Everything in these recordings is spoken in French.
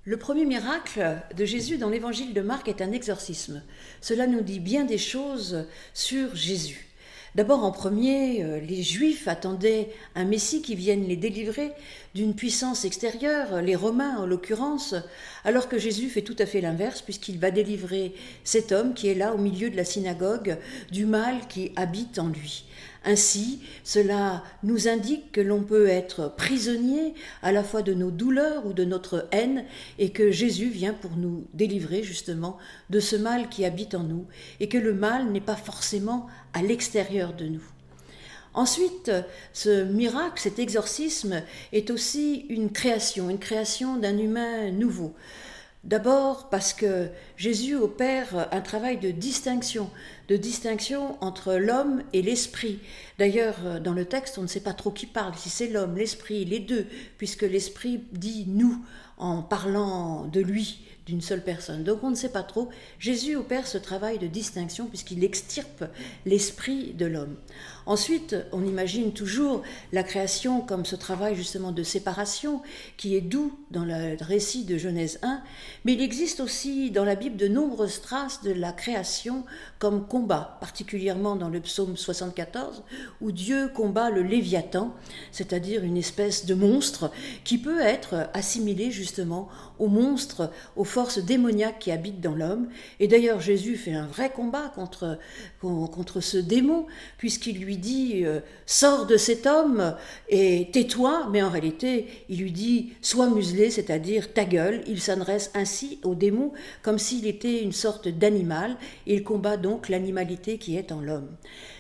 Le premier miracle de Jésus dans l'évangile de Marc est un exorcisme. Cela nous dit bien des choses sur Jésus. D'abord, en premier, les Juifs attendaient un Messie qui vienne les délivrer d'une puissance extérieure, les Romains en l'occurrence, alors que Jésus fait tout à fait l'inverse puisqu'il va délivrer cet homme qui est là au milieu de la synagogue du mal qui habite en lui. Ainsi, cela nous indique que l'on peut être prisonnier à la fois de nos douleurs ou de notre haine et que Jésus vient pour nous délivrer justement de ce mal qui habite en nous et que le mal n'est pas forcément à l'extérieur de nous. Ensuite, ce miracle, cet exorcisme est aussi une création d'un humain nouveau. D'abord parce que Jésus opère un travail de distinction entre l'homme et l'esprit. D'ailleurs, dans le texte, on ne sait pas trop qui parle, si c'est l'homme, l'esprit, les deux, puisque l'esprit dit « nous » en parlant de lui, d'une seule personne. Donc on ne sait pas trop. Jésus opère ce travail de distinction puisqu'il extirpe l'esprit de l'homme. Ensuite, on imagine toujours la création comme ce travail justement de séparation qui est doux dans le récit de Genèse 1, mais il existe aussi dans la Bible de nombreuses traces de la création comme combat, particulièrement dans le psaume 74 où Dieu combat le Léviathan, c'est-à-dire une espèce de monstre qui peut être assimilé justement au monstre, aux forces démoniaques qui habitent dans l'homme. Et d'ailleurs, Jésus fait un vrai combat contre ce démon, puisqu'il lui dit « Sors de cet homme et tais-toi », mais en réalité, il lui dit « Sois muselé », c'est-à-dire « ta gueule ». Il s'adresse ainsi au démon comme s'il était une sorte d'animal, et il combat donc l'animalité qui est en l'homme.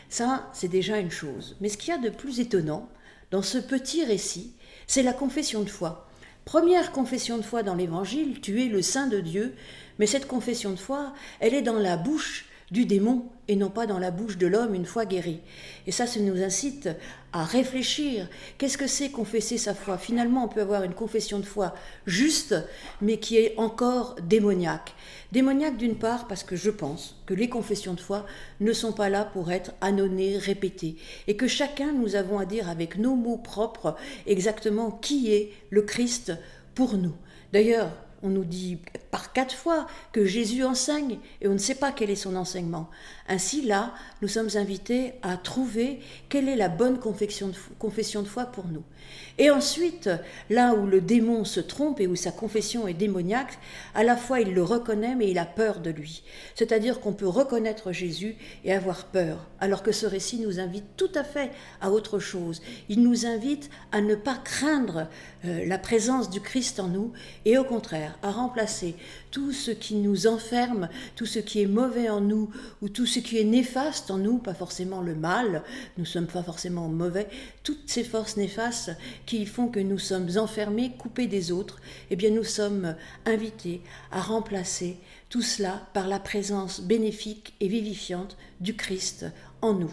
Ça, c'est déjà une chose. Mais ce qu'il y a de plus étonnant dans ce petit récit, c'est la confession de foi. Première confession de foi dans l'Évangile, tu es le Saint de Dieu, mais cette confession de foi, elle est dans la bouche du démon et non pas dans la bouche de l'homme une fois guéri. Et ça nous incite à réfléchir. Qu'est-ce que c'est confesser sa foi? Finalement, on peut avoir une confession de foi juste, mais qui est encore démoniaque. Démoniaque d'une part parce que je pense que les confessions de foi ne sont pas là pour être annonnées, répétées, et que chacun nous avons à dire avec nos mots propres exactement qui est le Christ pour nous. D'ailleurs, on nous dit par 4 fois que Jésus enseigne et on ne sait pas quel est son enseignement. Ainsi, là, nous sommes invités à trouver quelle est la bonne confession de foi pour nous. Et ensuite, là où le démon se trompe et où sa confession est démoniaque, à la fois il le reconnaît mais il a peur de lui. C'est-à-dire qu'on peut reconnaître Jésus et avoir peur, alors que ce récit nous invite tout à fait à autre chose. Il nous invite à ne pas craindre la présence du Christ en nous et au contraire à remplacer tout ce qui nous enferme, tout ce qui est mauvais en nous ou tout ce qui est néfaste en nous, pas forcément le mal, nous ne sommes pas forcément mauvais, toutes ces forces néfastes qui font que nous sommes enfermés, coupés des autres, eh bien nous sommes invités à remplacer tout cela par la présence bénéfique et vivifiante du Christ en nous.